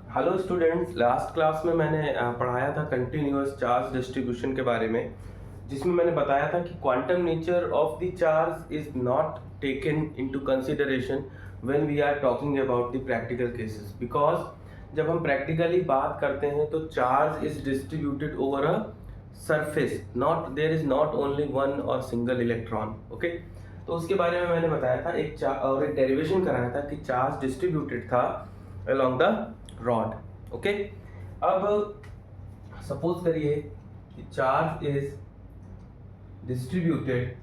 Hello students, last class में मैंने पढ़ाया था कंटिन्यूअस चार्ज डिस्ट्रीब्यूशन के बारे में, जिसमें मैंने बताया था कि quantum nature of the charge is not taken into consideration when we are talking about the practical cases, because जब हम प्रैक्टिकली बात करते हैं तो charge is distributed over a surface, not there is not only one और single electron. Okay, तो उसके बारे में मैंने बताया था और एक डेरिवेशन कराया था कि चार्ज डिस्ट्रीब्यूटेड था along the रॉड। ओके, अब सपोज करिए कि charge is distributed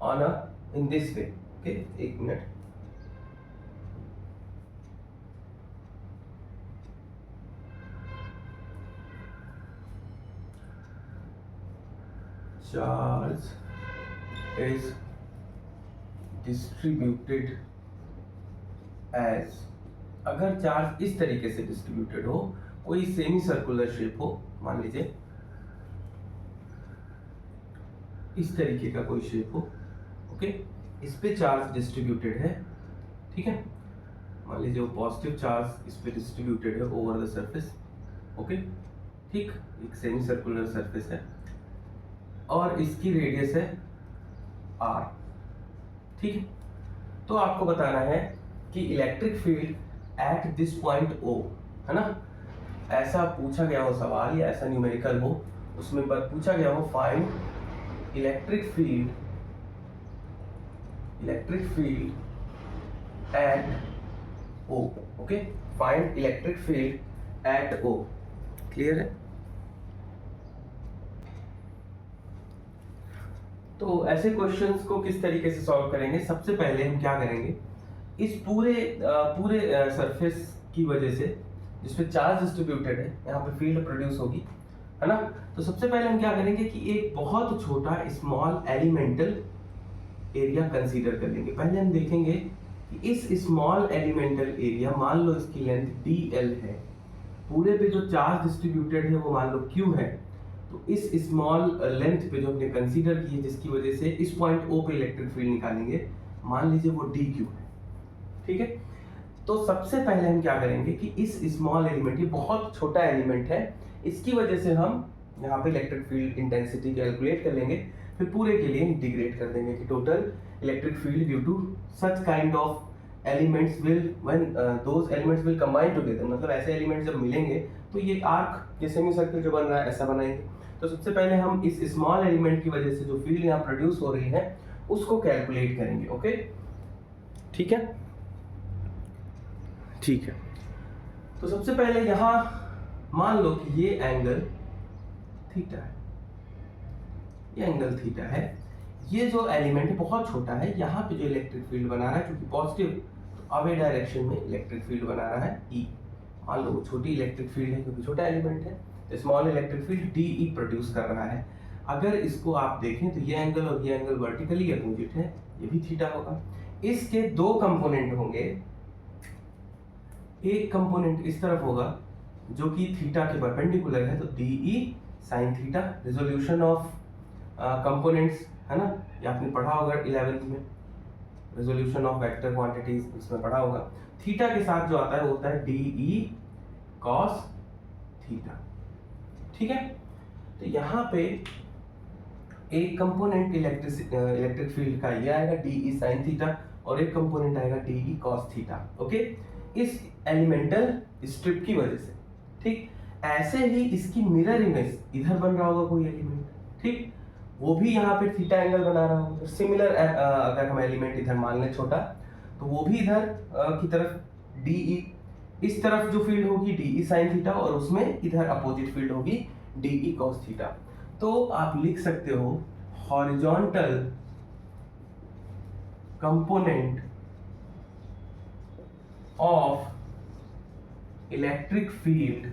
on a in this way. Okay, एक मिनट। चार्ज इज डिस्ट्रीब्यूटेड एज, अगर चार्ज इस तरीके से डिस्ट्रीब्यूटेड हो, कोई सेमी सर्कुलर शेप हो, मान लीजिए इस तरीके का कोई शेप हो। ओके, इस पे चार्ज डिस्ट्रीब्यूटेड है। ठीक है, मान लीजिए वो पॉजिटिव चार्ज इस पे डिस्ट्रीब्यूटेड है ओवर द सरफेस। ओके, ठीक, एक सेमी सर्कुलर सरफेस है और इसकी रेडियस है r। ठीक है, तो आपको बताना है कि electric field at this point O, है ना, ऐसा पूछा गया हो सवाल या ऐसा न्यूमेरिकल हो, उसमें पर पूछा गया हो find electric field eight O। Okay, find electric field eight O। Clear है? तो ऐसे क्वेश्चंस को किस तरीके से सॉल्व करेंगे? सबसे पहले हम क्या करेंगे, इस पूरे सरफेस की वजह से जिसपे चार्ज डिस्ट्रीब्यूटेड है, यहाँ पे फील्ड प्रोड्यूस होगी, है ना। तो सबसे पहले हम क्या करेंगे कि एक बहुत छोटा स्मॉल एलिमेंटल एरिया कंसीडर कर लेंगे। पहले हम देखेंगे कि इस स्मॉल एलिमेंटल एरिया, मान लो इसकी लेंथ dl है, पूरे पे जो चार्ज डिस्ट्रीब्यूटेड है वो मान लो q है, तो इस स्मॉल लेंथ पे जो हमने कंसीडर की है, जिसकी वजह से इस पॉइंट O पे इलेक्ट्रिक फील्ड निकालेंगे, मान लीजिए वो dq है। ठीक है, तो सबसे पहले हम क्या करेंगे कि इस स्मॉल एलिमेंट, ये बहुत छोटा एलिमेंट है, इसकी वजह से हम यहाँ पे इलेक्ट्रिक फील्ड इंटेंसिटी कैलकुलेट कर लेंगे, फिर पूरे के लिए इंटीग्रेट कर देंगे कि total electric field due to such kind of elements will when those elements will combine together, मतलब ऐसे एलिमेंट्स जब मिलेंगे तो ये आर्क, ये सेमी सर्कल जो बन रहा है, ऐसा बनाएंगे। तो सबसे पहले हम इस स्मॉल एलिमेंट की वजह से जो फील्ड यहाँ प्रोड्यूस हो रही है उसको कैलकुलेट करेंगे। ओके, ठीक है, ठीक है। तो सबसे पहले यहां मान लो कि ये एंगल थीटा है, ये एंगल थीटा है, ये जो एलिमेंट बहुत छोटा है, यहाँ पे जो इलेक्ट्रिक फील्ड बना रहा है, क्योंकि पॉजिटिव तो अवे डायरेक्शन में इलेक्ट्रिक फील्ड बना रहा है E। मान लो छोटी इलेक्ट्रिक फील्ड है क्योंकि छोटा एलिमेंट है, तो small electric field DE produce कर रहा है। अगर इसको आप देखें तो ये एंगल और ये एंगल वर्टिकली अपोजिट है, ये भी थीटा होगा। इसके दो कंपोनेंट होंगे, एक कंपोनेंट इस तरफ होगा जो कि थीटा के परपेंडिकुलर है, तो DE sin theta, resolution of components, है ना, ये आपने पढ़ा होगा 11th में, रेजोल्यूशन ऑफ वेक्टर क्वांटिटीज, इसमें पढ़ा होगा। थीटा के साथ जो आता है वो होता है DE cos थीटा। ठीक है, तो यहाँ पे एक कंपोनेंट इलेक्ट्रिक फील्ड का ये आएगा DE sin थीटा, और एक कंपोनेंट आएगा DE cos थीटा। ओके, इस एलिमेंटल स्ट्रिप की वजह से। ठीक, ऐसे ही इसकी मिरर इमेज इधर बन रहा होगा कोई एलिमेंट, ठीक, वो भी यहाँ पे थीटा एंगल बना रहा होगा। सिमिलर अगर हम एलिमेंट इधर मान लें छोटा, तो वो भी इधर की तरफ DE, इस तरफ जो फील्ड होगी DE sin थीटा, और उसमें इधर अपोजिट फील्ड होगी DE cos थीटा। तो आप लिख सकते हो horizontal component of electric field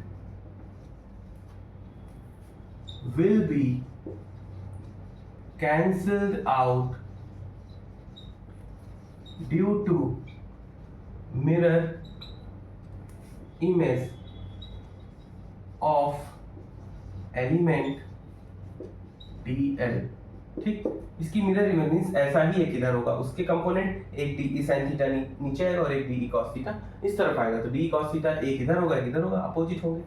will be cancelled out due to mirror image of element DL। ठीक, इसकी मिरर इमेज मींस ऐसा ही एक इधर होगा, उसके कंपोनेंट एक डी sin थीटा नीचे आएगा और एक डी cos थीटा इस तरफ आएगा, तो डी cos थीटा एक इधर होगा एक इधर होगा, अपोजिट होंगे।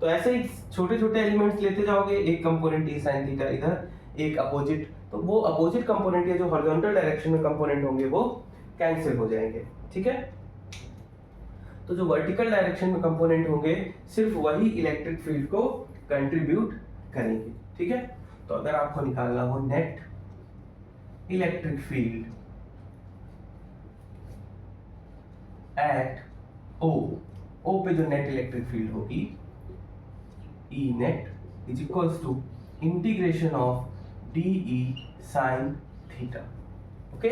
तो ऐसे ही छोटे छोटे एलिमेंट्स लेते जाओगे, एक कंपोनेंट डी sin थीटा इधर, एक अपोजिट, तो वो अपोजिट कंपोनेंट या जो हॉरिजॉन्टल डायरेक्शन में कंपोनेंट होंगे वो कैंसिल हो जाएंगे। ठीक है, तो जो वर्टिकल डायरेक्शन में कंपोनेंट होंगे सिर्फ वही इलेक्ट्रिक फील्ड को कंट्रीब्यूट करेंगे। ठीक है, तो अगर आपको निकालना हो net electric field at O पे जो नेट इलेक्ट्रिक फील्ड होगी E net is equals to integration of D E sine theta. Okay,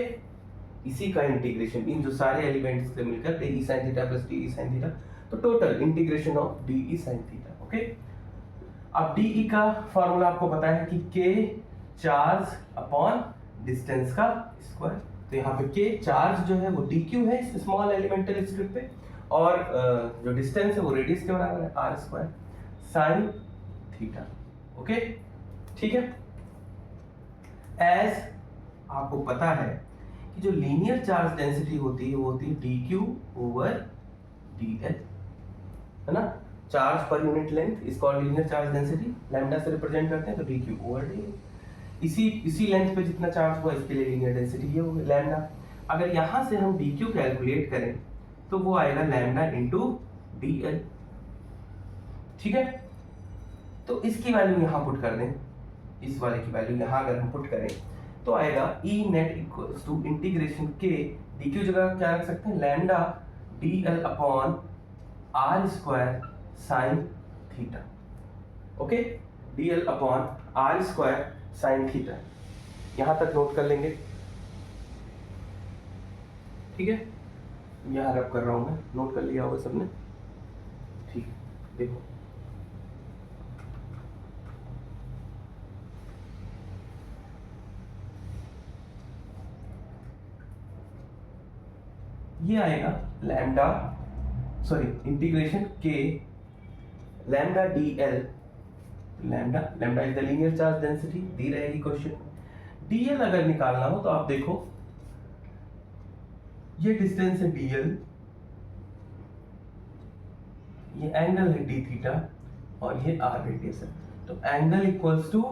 इसी का इंटीग्रेशन इन जो सारे एलिमेंट्स से मिलकर D E sine theta plus D E sine theta, तो total integration of D E sine theta. Okay, अब D E का फॉर्मूला आपको पता है कि के चार्ज अपॉन डिस्टेंस का स्क्वायर, तो यहाँ पे के चार्ज जो है वो डी क्यू है इस स्मॉल एलिमेंटल स्ट्रिप पे, और जो डिस्टेंस है वो रेडियस के बराबर है R square sine theta. Okay, ठीक है, एज आपको पता है कि जो लीनियर चार्ज डेंसिटी होती है वो होती है D Q over D L, है ना, charge per unit length is called linear charge density, lambda से रिप्रेजेंट करते हैं, तो D Q over D L, इसी लेंथ पे जितना चार्ज हुआ इसके लिए लीनियर डेंसिटी ये होगी लैम्डा। अगर यहाँ से हम डी क्यू कैलकुलेट करें तो वो आएगा लैम्डा इंटू डी एल। ठीक है, तो इसकी वैल्यू यहाँ पुट कर दें, इस वाले की वैल्यू यहाँ अगर हम पुट करें तो आएगा E net equals to integration K D Q जगह क्या रख सकते हैं lambda D L upon R square sine theta. Okay, D L upon R square sine theta, यहां तक नोट कर लेंगे। ठीक है, यहां रब कर रहा हूं मैं, नोट कर लिया होगा सबने। ठीक है, देखो ये आएगा lambda integration K lambda D L, lambda is the linear charge density दी रहेगी क्वेश्चन। डीएल अगर निकालना हो तो आप देखो ये डिस्टेंस है डीएल, ये एंगल है डी थीटा और ये आर रेडियस है, तो angle equals to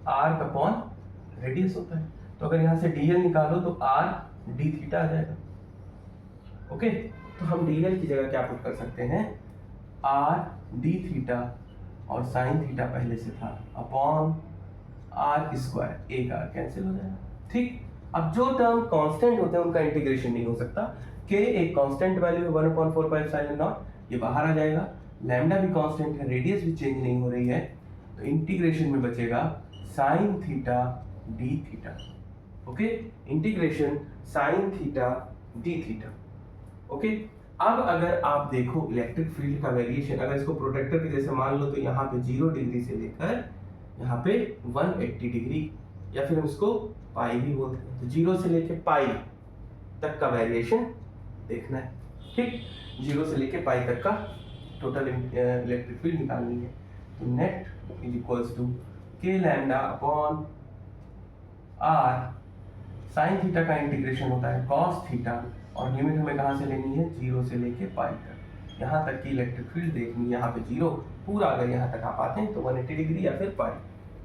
R upon radius होता है, तो अगर यहां से डीएल निकालो तो आर डी थीटा आ जाएगा। ओके, तो हम डीएल की जगह क्या पुट कर सकते हैं आर डी थीटा और साइन थीटा पहले से था अपॉन आर स्क्वायर, एक आर कैंसिल हो जाएगा। ठीक, अब जो टर्म कांस्टेंट होते हैं उनका इंटीग्रेशन नहीं हो सकता, के एक कांस्टेंट वैल्यू है 1/4πε0, ये बाहर आ जाएगा, लैम्डा भी कांस्टेंट है, रेडियस भी चेंज नहीं हो रही है, तो इंटीग्रेशन में बचेगा sign theta D theta. Okay, integration sine theta D theta. Okay, अब अगर आप देखो इलेक्ट्रिक फील्ड का वेरिएशन, अगर इसको प्रोटेक्टर के जैसे मान लो तो यहाँ पे 0 डिग्री से लेकर यहाँ पे 180 डिग्री, या फिर हम इसको पाई भी बोलते हैं, तो 0 से लेके पाई तक का वेरिएशन देखना है। ठीक, 0 से लेके पाई तक का टोटल इलेक्ट्रिक फील्ड निकालनी है, तो net is equals to K lambda upon R sine theta का इंटीग्रेशन होता है कॉस थीटा, और लिमिट हमें कहाँ से लेनी है 0 से लेके पाई तक, यहाँ तक की इलेक्ट्रिक फील्ड देखनी है, यहाँ पे 0 पूरा अगर यहाँ तक आप आते हैं तो 180 डिग्री या फिर पाई।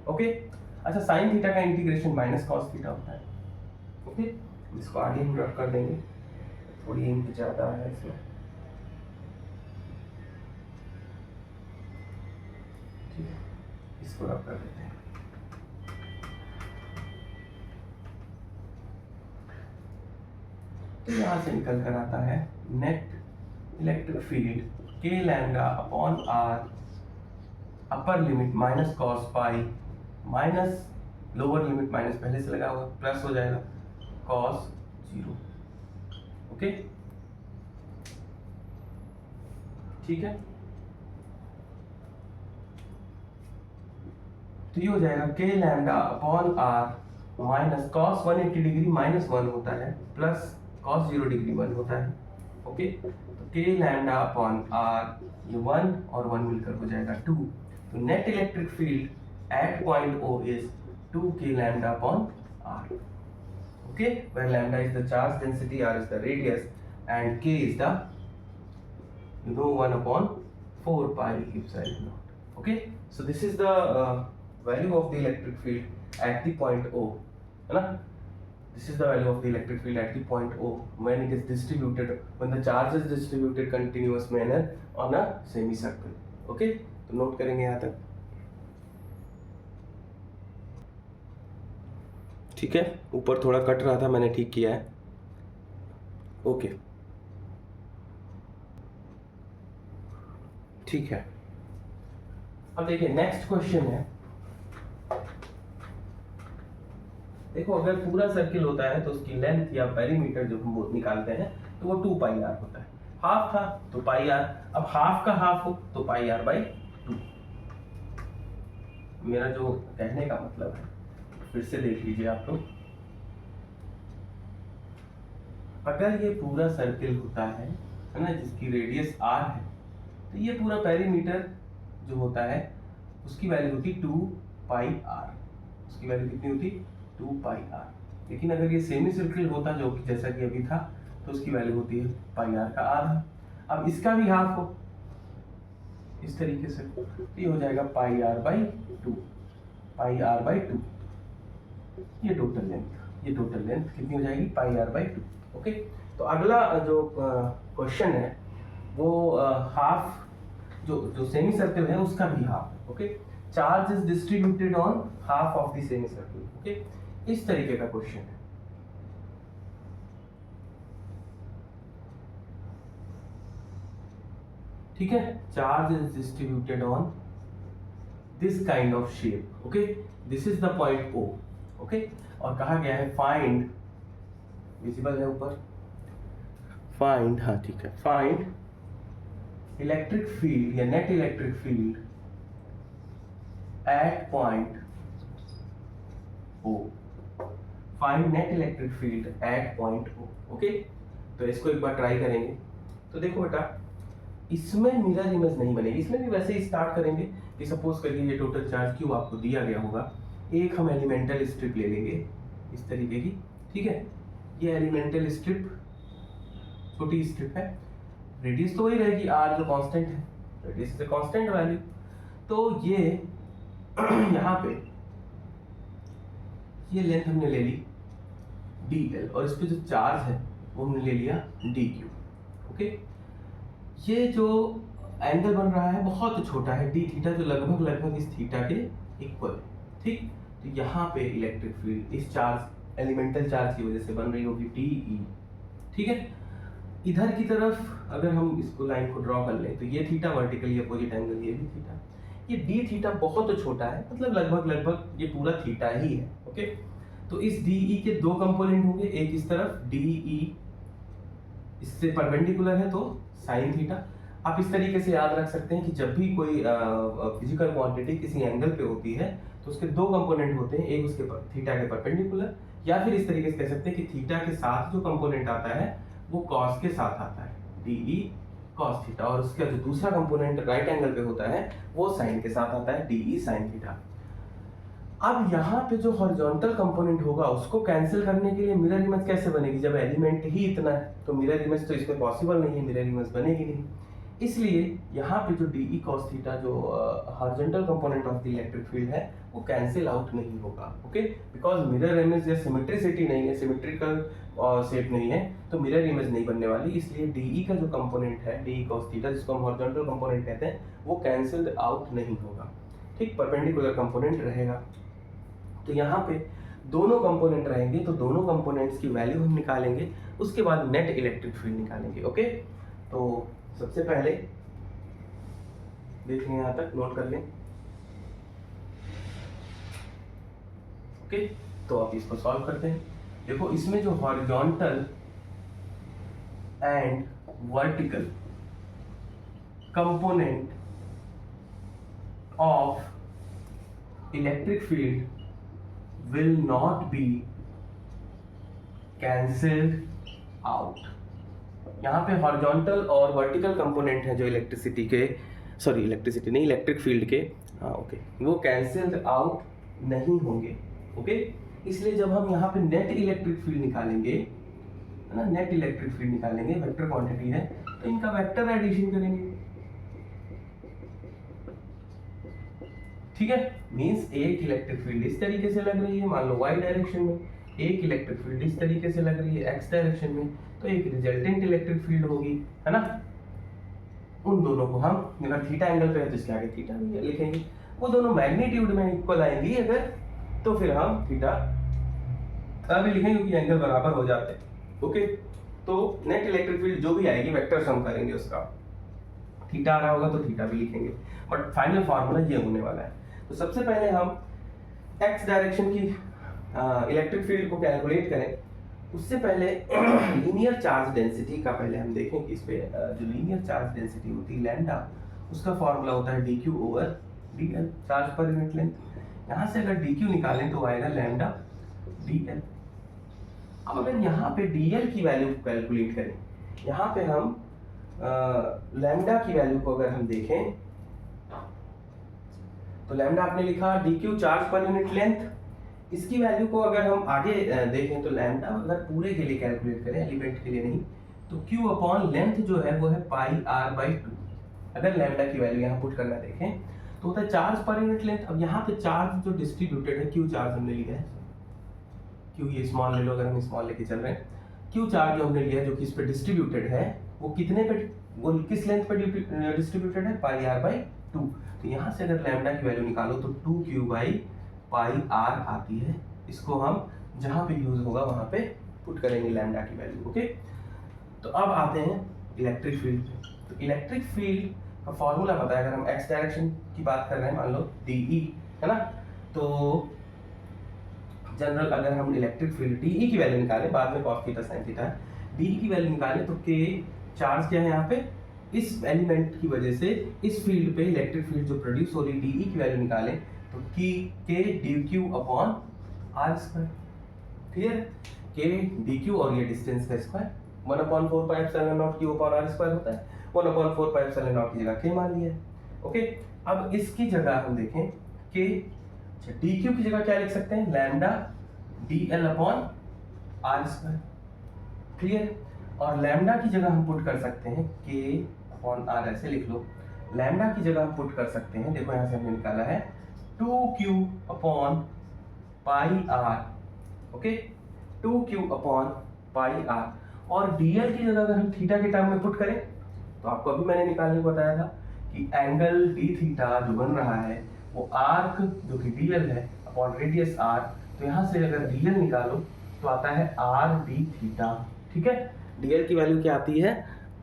ओके, अच्छा साइन थीटा का इंटीग्रेशन माइनस कॉस थीटा होता है। ओके, इसको आगे हम रख कर देंगे, थोड़ी इंक ज़्यादा है इसमें। ठीक है, इसको रख कर देते हैं। तो यहाँ से निकल कर आता है net electric field K lambda upon R upper limit minus cos pi minus lower limit minus पहले से लगा हुआ प्लस हो जाएगा कॉस 0। ओके, ठीक है, तो ये हो जाएगा K lambda upon R minus cos 180 degree minus 1 होता है प्लस cos 0 डिग्री 1 होता है। ओके, तो के लैम्डा अपॉन आर ये 1 और 1 मिलकर हो जाएगा 2, तो net electric field at point O is 2 K lambda upon r. Okay, where lambda is the charge density, r is the radius, and k is the 1 upon 4 pi epsilon naught. Okay, so this is the value of the electric field at the point O, है ना? This is the value of the electric field at the point O when it is distributed, when the charge is distributed continuous manner on a semicircle. Okay, तो note करेंगे यहाँ तक. ठीक है, ऊपर थोड़ा कट रहा था, मैंने ठीक किया है. ओके, ठीक है. अब देखिए नेक्स्ट क्वेश्चन है. देखो, अगर पूरा सर्किल होता है तो उसकी लेंथ या पेरीमीटर जो हम निकालते हैं तो वो 2 पाई आर होता है. हाफ था तो पाई आर. अब हाफ का हाफ हो तो पाई आर बाई 2. मेरा जो कहने का मतलब है, फिर से देख लीजिए आप लोग. अगर ये पूरा सर्किल होता है ना, जिसकी रेडियस r है, तो ये पूरा पेरीमीटर जो होता है उसकी वैल्यू होती 2 पाई r. उसकी वैल्यू कितनी होती? 2 पाई r. लेकिन अगर ये सेमी सर्किल होता, जो कि जैसा कि अभी था, तो उसकी वैल्यू होती है पाई r का आधा. अब इसका भी हाफ हो इस तरीके से, तो ये हो जाएगा पाई r by 2. Pi r by 2. ये टोटल लेंथ कितनी हो जाएगी? पाई r बाई 2. ओके, तो अगला जो क्वेश्चन है वो हाफ जो सेमी सर्कल है उसका भी half. Okay, charge is distributed on half of the semi circle. Okay, इस तरीके का क्वेश्चन है. ठीक है, charge is distributed on this kind of shape. Okay, this is the point O. Okay, और कहा गया है फाइंड, विजिबल है ऊपर, फाइंड, हाँ ठीक है, फाइंड इलेक्ट्रिक फील्ड या net electric field at point O. Find net electric field at point O. Okay, तो इसको एक बार ट्राई करेंगे. तो देखो बेटा, इसमें मिरर इमेज नहीं बनेगी. इसमें भी वैसे ही स्टार्ट करेंगे कि सपोज करिए ये टोटल चार्ज क्यों आपको दिया गया होगा. एक हम एलिमेंटल स्ट्रिप ले लेंगे इस तरीके की. ठीक है, ये एलिमेंटल स्ट्रिप छोटी स्ट्रिप है. रेडियस तो वही रहेगी, r जो कांस्टेंट है, radius is a constant value. तो ये यहाँ पे ये लेंथ हमने ले ली dl, और इस पे जो चार्ज है वो हमने ले लिया dq. ओके, ये जो एंगल बन रहा है बहुत छोटा है, d थीटा, जो लगभग इस थीटा के इक्वल है. ठीक, तो यहाँ पे इलेक्ट्रिक फील्ड इस चार्ज, एलिमेंटल चार्ज की वजह से बन रही होगी dE. ठीक है, इधर की तरफ अगर हम इसको लाइन को ड्रॉ कर लें तो ये थीटा वर्टिकली अपोजिट एंगल, ये भी थीटा. ये d थीटा बहुत छोटा है, मतलब लगभग ये पूरा थीटा ही है. ओके, तो इस dE के दो कंपोनेंट होंगे. एक इस तरफ dE इससे परपेंडिकुलर है तो साइन थीटा. आप इस तरीके से याद रख सकते हैं कि जब भी कोई फिजिकल क्वांटिटी किसी एंगल पे होती है तो उसके दो कंपोनेंट होते हैं, एक उसके थीटा के परपेंडिकुलर, या फिर इस तरीके से कह सकते हैं कि थीटा के साथ जो कंपोनेंट आता है वो कॉस के साथ आता है, dE cos थीटा, और उसका जो दूसरा कंपोनेंट राइट एंगल पे होता है वो साइन के साथ आता है, dE sin थीटा. अब यहाँ पे जो हॉरिजॉन्टल कंपोनेंट होगा उसको कैंसिल करने के लिए मिरर इमेज कैसे बनेगी? जब एलिमेंट ही इतना है तो मिरर इमेज तो इसमें पॉसिबल नहीं है, मिरर इमेज बनेगी नहीं. इसलिए यहाँ पे जो dE cos थीटा जो horizontal component of the electric field है वो कैंसिल आउट नहीं होगा. ओके, बिकॉज मिरर इमेज या सिमेट्रिसिटी नहीं है, सिमेट्रिकल शेप नहीं है, तो मिरर इमेज नहीं बनने वाली. इसलिए dE का जो कंपोनेंट है dE cos थीटा, जिसको हम हॉरिजॉन्टल कंपोनेंट कहते हैं, वो कैंसिल्ड आउट नहीं होगा. ठीक, परपेंडिकुलर कंपोनेंट रहेगा. तो यहाँ पे दोनों कंपोनेंट रहेंगे, तो दोनों कंपोनेंट्स की वैल्यू हम निकालेंगे, उसके बाद नेट इलेक्ट्रिक फील्ड निकालेंगे. ओके, तो सबसे पहले देख लें, यहाँ तक नोट कर लें. ओके, तो आप इसको सॉल्व करते हैं. देखो, इसमें जो horizontal and vertical component of electric field will not be cancelled out. यहाँ पे हॉरिजॉन्टल और वर्टिकल कंपोनेंट है जो इलेक्ट्रिसिटी नहीं, इलेक्ट्रिक फील्ड के, हाँ ओके, वो कैंसिल्ड आउट नहीं होंगे. ओके, इसलिए जब हम यहाँ पे नेट इलेक्ट्रिक फील्ड निकालेंगे, है ना, नेट इलेक्ट्रिक फील्ड निकालेंगे, वेक्टर क्वांटिटी है, तो इनका वेक्टर एडिशन करेंगे। ठीक है, मींस एक इलेक्ट्रिक फील्ड इस तरीके से लग रही है, मान लो y डायरेक्शन में, एक इलेक्ट्रिक फील्ड इस तरीके से लग रही है x डायरेक्शन में, तो एक रिजल्टेंट इलेक्ट्रिक फील्ड होगी, है ना। उन दोनों को हम अगर थीटा एंगल पे है तो इसके आगे थीटा लिखेंगे, वो दोनों मैग्नीट्यूड में इक्वल आएंगी अगर, तो फिर हम थीटा अभी लिखेंगे क्योंकि एंगल बराबर हो जाते हैं। ओके, तो नेट इलेक्ट्रिक फील्ड जो भी आएगी वेक्टर सम करेंगे उसका, थीटा आ रहा होगा तो थीटा भी लिखेंगे, बट फाइनल फार्मूला ये होने वाला है। तो सबसे पहले हम x डायरेक्शन की इलेक्ट्रिक फील्ड को कैलकुलेट करें, उससे पहले लीनियर चार्ज डेंसिटी का पहले हम देखें कि इस पे जो लीनियर चार्ज डेंसिटी होती है लैम्डा, उसका फॉर्मूला होता है dq over dl, charge per unit length. यहाँ से अगर dq निकालें तो आएगा लैम्डा dl। अब अगर यहाँ पे dl की वैल्यू कैलकुलेट करें, यहाँ पे हम लैम्डा की वैल्यू को अगर हम देखें तो लैम्डा आपने लिखा dq charge per unit length, इसकी वैल्यू को अगर हम आगे देखें तो लैम्डा अगर पूरे के लिए कैलकुलेट करें, एलिमेंट के लिए नहीं, तो q अपॉन लेंथ जो है वो है पाई r/2। अगर लैम्डा की वैल्यू यहाँ पुट करना देखें तो होता है चार्ज पर यूनिट लेंथ। अब यहाँ पे चार्ज जो डिस्ट्रीब्यूटेड है, q चार्ज हमने लिया है, q ये स्मॉल ले लो अगर हम स्मॉल लेके चल रहे हैं, q चार्ज जो हमने लिया है जो कि इस पे डिस्ट्रीब्यूटेड है, वो कितने पे, वो किस लेंथ पे डिस्ट्रीब्यूटेड है, पाई r/2। तो यहाँ से अगर लैम्डा की वैल्यू निकालो तो 2q/पाई r आती है। इसको हम जहाँ पे यूज होगा वहाँ पे पुट करेंगे लैम्डा की वैल्यू। ओके, तो अब आते हैं इलेक्ट्रिक फील्ड पे। तो इलेक्ट्रिक फील्ड का फॉर्मूला पता है, अगर हम x डायरेक्शन की बात कर रहे हैं, मान लो DE है ना, तो जनरल अगर हम इलेक्ट्रिक फील्ड DE की वैल्यू निकालें, बाद में cos theta sin theta, DE की वैल्यू निकालें तो k चार्ज क्या है यहाँ पे, इस एलिमेंट की वजह से इस फील्ड पे इलेक्ट्रिक फील्ड जो प्रोड्यूस हो रही DE की वैल्यू निकालें तो k dq upon r²। Clear, k dq और ये डिस्टेंस का स्क्वायर 1/4πε0 q अपॉन r² होता है, 1/4πε0 की जगह k मान लिया है। ओके, अब इसकी जगह हम देखें k, dq की जगह क्या लिख सकते हैं, lambda dl upon r²। Clear, और लैम्डा की जगह हम पुट कर सकते हैं k अपॉन r, ऐसे लिख लो। लैम्डा की जगह हम पुट कर सकते हैं, देखो यहाँ से हमने निकाला है 2q upon pi r। Okay, 2q upon pi r, और dl की जगह अगर हम थीटा के टर्म में पुट करें तो आपको अभी मैंने निकालने को बताया था कि एंगल d थीटा जो बन रहा है वो आर्क जो कि dl है अपॉन रेडियस r, तो यहाँ से अगर dl निकालो तो आता है r d थीटा। ठीक है, dl की वैल्यू क्या आती है,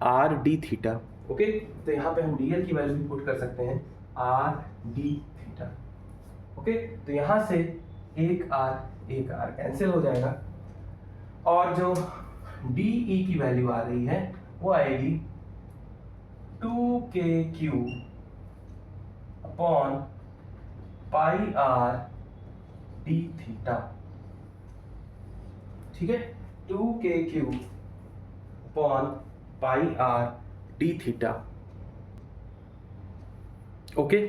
r d थीटा। ओके, तो यहाँ पे हम dl की वैल्यू भी पुट कर सकते हैं r d थीटा। ओके, तो यहाँ से एक r कैंसिल हो जाएगा, और जो DE की वैल्यू आ रही है वो आएगी 2kq upon pi r d theta. ठीक है, 2kq upon pi r d theta. Okay,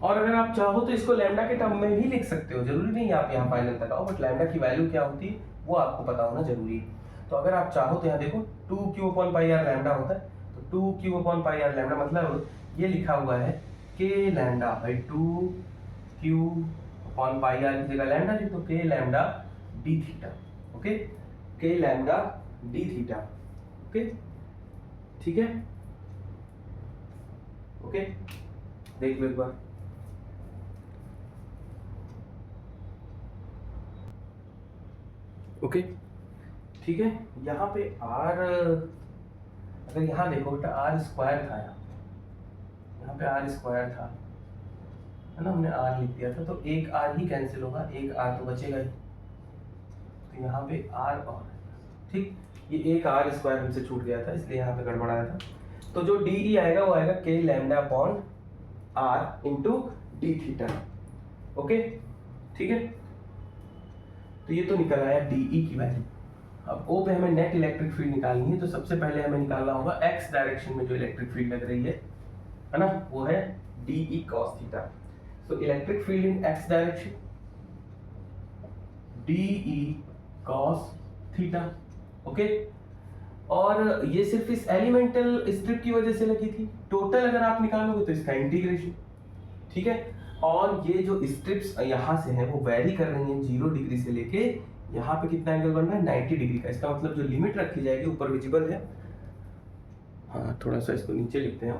और अगर आप चाहो तो इसको लैम्डा के टर्म में भी लिख सकते हो, जरूरी नहीं आप यहाँ फाइनल तक आओ, बट लैम्डा की वैल्यू क्या होती है वो आपको पता होना जरूरी है। तो अगर आप चाहो तो यहाँ देखो 2q upon pi r lambda होता है, तो 2q upon pi r lambda मतलब ये लिखा हुआ है k lambda by 2q upon pi r की जगह लैम्डा लिख दो, k lambda d theta. Okay, k lambda d theta. Okay, ठीक है, ओके, देख लो एक बार। ओके, ठीक है, यहाँ पे r, अगर यहाँ देखो बेटा r² था, यहाँ पे r² था, है ना, हमने r लिख दिया था, तो एक r ही कैंसिल होगा, एक r तो बचेगा ही, तो यहाँ पे r और, ठीक, ये एक r² हमसे छूट गया था इसलिए यहाँ पे गड़बड़ाया था। तो जो DE आएगा वो आएगा k lambda upon r into d theta. Okay, ठीक है, तो ये तो निकल आया DE की वैल्यू। अब O पे हमें नेट इलेक्ट्रिक फील्ड निकालनी है, तो सबसे पहले हमें निकालना होगा x डायरेक्शन में जो इलेक्ट्रिक फील्ड लग रही है ना, वो है DE cos theta. So electric field इन x direction D E cos theta. Okay, और ये सिर्फ इस एलिमेंटल स्ट्रिप की वजह से लगी थी। टोटल अगर आप निकालोगे तो इसका इंटीग्रेशन, ठीक है। और ये जो स्ट्रिप्स यहाँ से हैं वो वेरी कर रही हैं 0 डिग्री से लेके यहाँ पे कितना एंगल बन रहा है 90 डिग्री का। इसका मतलब जो लिमिट रखी जाएगी ऊपर विजिबल है। हाँ, थोड़ा सा इसको नीचे लिखते हैं।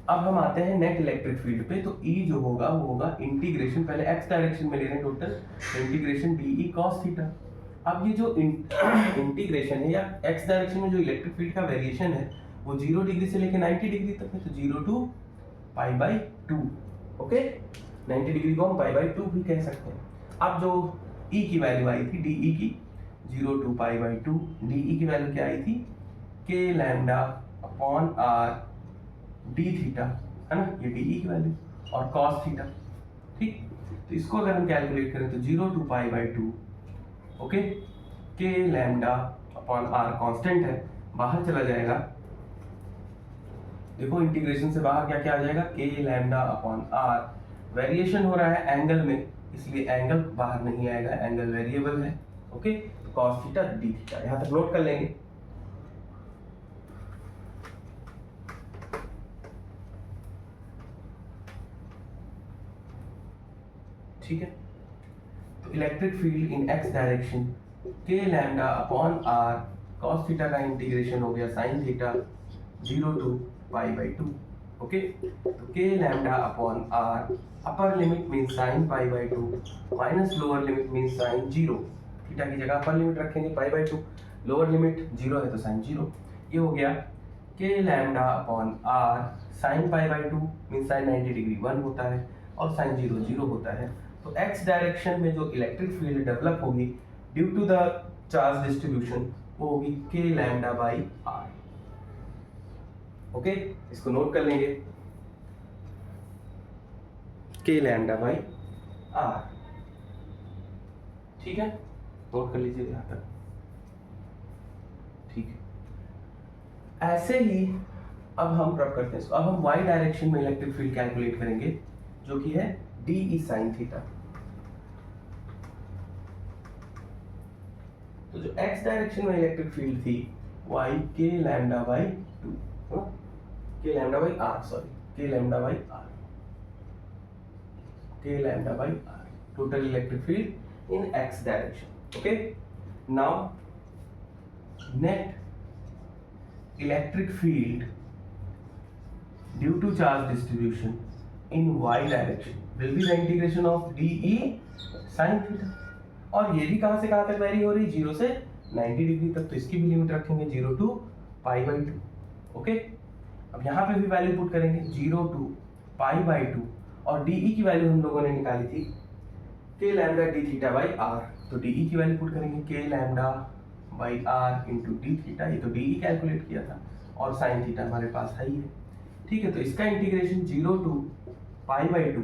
अब हम आते हैं नेट इलेक्ट्रिक फील्ड पे। तो E जो होगा वो होगा इंटीग्रेशन, पहले x डायरेक्शन में ले रहे हैं total, integration D E cos theta. अब ये जो इंटीग्रेशन है या x डायरेक्शन में जो इलेक्ट्रिक फील्ड का वेरिएशन है वो 0 डिग्री से लेके 90 डिग्री तक है, तो 0 टू पाई बाई 2। ओके, 90 डिग्री को हम पाई बाई 2 भी कह सकते हैं। अब जो E की वैल्यू आई थी डी ई की 0 to pi by 2, D E की वैल्यू क्या आई थी K lambda upon R D theta, है ना, ये डी ई की वैल्यू और कॉस थीटा। ठीक, तो इसको अगर हम कैलकुलेट करें तो 0 टू पाई बाई 2, ओके, के लैम्डा अपॉन आर कांस्टेंट है, बाहर चला जाएगा। देखो इंटीग्रेशन से बाहर क्या क्या आ जाएगा, K lambda upon are, variation हो रहा है एंगल में इसलिए एंगल बाहर नहीं आएगा, एंगल वेरिएबल है। ओके, तो कॉस थीटा डी थीटा यहां तक नोट कर लेंगे। ठीक है, तो electric field in X direction के lambda upon R cos theta का इंटीग्रेशन हो गया sine theta 0 to pi by 2। Okay, तो K lambda upon R upper limit means sine pi by 2 minus lower limit means sine 0। Theta की जगह upper limit रखेंगे पाई by 2, lower limit 0 है तो sign 0। ये हो गया K lambda upon R sine pi by 2 means sine 90 degree 1 होता है और साइन 0 0 होता है। तो एक्स डायरेक्शन में जो इलेक्ट्रिक फील्ड डेवलप होगी due to the charge distribution वो होगी K lambda by R. Okay, इसको नोट कर लेंगे, के लैम्डा बाई आर। ठीक है, नोट कर लीजिए यहां तक। ठीक है, ऐसे ही अब हम प्रॉप करते हैं इसको। अब हम वाई डायरेक्शन में इलेक्ट्रिक फील्ड कैलकुलेट करेंगे जो कि है डी ई साइन थीटा। तो जो एक्स डायरेक्शन में इलेक्ट्रिक फील्ड थी Y K lambda by 2, K lambda by R, sorry K lambda by R, K lambda by R, total electric field in X direction. Okay, now net electric field due to charge distribution in y direction will be the integration of dE sin theta। और ये भी कहां से कहां तक very हो रही है 0 से 90 डिग्री तक, तो इसकी भी लिमिट रखेंगे 0 टू पाई बाई 2। ओके, अब यहाँ पे भी वैल्यू पुट करेंगे 0 टू पाई बाई 2 और dE की वैल्यू हम लोगों ने निकाली थी K lambda D theta by R, तो dE की वैल्यू पुट करेंगे K lambda by R into D theta, ये तो dE कैलकुलेट किया था और साइन थीटा हमारे पास है ही है। ठीक है, तो इसका इंटीग्रेशन 0 टू पाई बाई 2,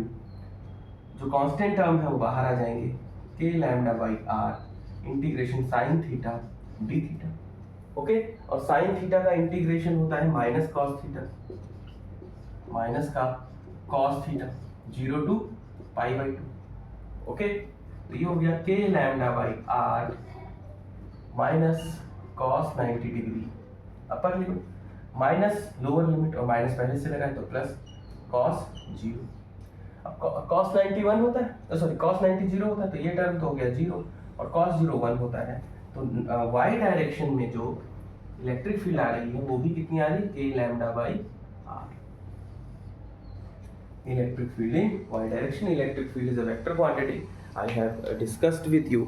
जो कांस्टेंट टर्म है वो बाहर आ जाएंगे, K lambda by R integration sine theta D theta. Okay, और साइन थीटा का इंटीग्रेशन होता है माइनस कॉस थीटा, माइनस का cos theta 0 to pi by 2। Okay, तो ये हो गया K lambda by R minus cos 90 degree upper limit minus lower limit, और माइनस पहले से लगा है तो प्लस कॉस 0। अब कॉस 91 होता है, सॉरी कॉस 90 0 होता है, तो ये टर्म तो हो गया 0 और कॉस 0 1 होता है। तो वाई डायरेक्शन में जो इलेक्ट्रिक फील्ड आ रही है वो भी कितनी आ रही है, K lambda by R. Electric field in Y direction, electric field is a vector quantity, I have discussed with you,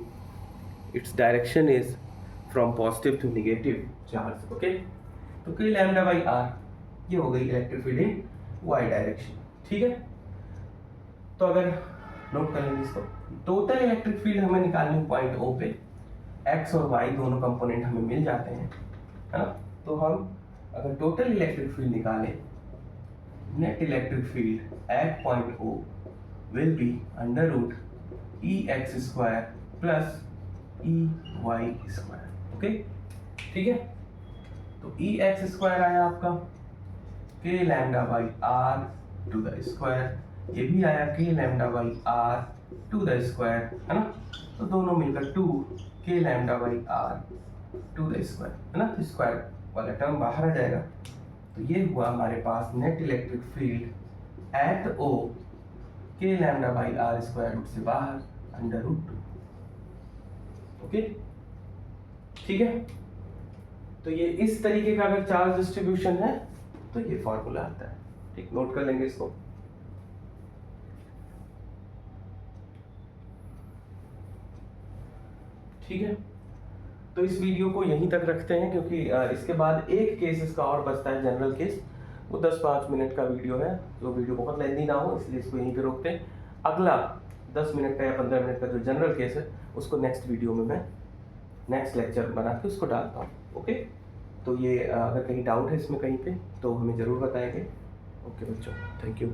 its direction is from positive to negative charge. Okay, तो K lambda by R ये हो गई electric field in Y direction. ठीक है, तो अगर note कर लेंगे इसको, टोटल इलेक्ट्रिक फील्ड हमें निकालने पॉइंट ओ पे एक्स और वाई दोनों कंपोनेंट हमें मिल जाते हैं, है ना। तो हम अगर टोटल इलेक्ट्रिक फील्ड निकालें, net electric field at point O will be under root E X square plus E Y square. Okay, ठीक है, तो ई एक्स स्क्वायर आया आपका K lambda by R to the square, ये भी आया K lambda by R to the square, है ना। तो दोनों मिलकर 2 k lambda by R to the square, है ना। तो स्क्वायर वाला टर्म बाहर आ जाएगा। तो ये हुआ हमारे पास net electric field at O k lambda by R square root से बाहर अंडर रूट 2। ओके, ठीक है। तो ये इस तरीके का अगर चार्ज डिस्ट्रीब्यूशन है तो ये फॉर्मूला आता है। ठीक, नोट कर लेंगे इसको। ठीक है, तो इस वीडियो को यहीं तक रखते हैं, क्योंकि इसके बाद एक केस इसका और बचता है, जनरल केस। वो 10-5 मिनट का वीडियो है, जो वीडियो बहुत लेंदी ना हो, इसलिए इसको यहीं पे रोकते हैं। अगला 10 मिनट का या 15 मिनट का जो जनरल केस है उसको नेक्स्ट वीडियो में मैं नेक्स्ट लेक्चर बना के उसको डालता हूँ। ओके, तो ये अगर कहीं डाउट है इसमें कहीं पे तो हमें ज़रूर बताएंगे। ओके बच्चों, थैंक यू।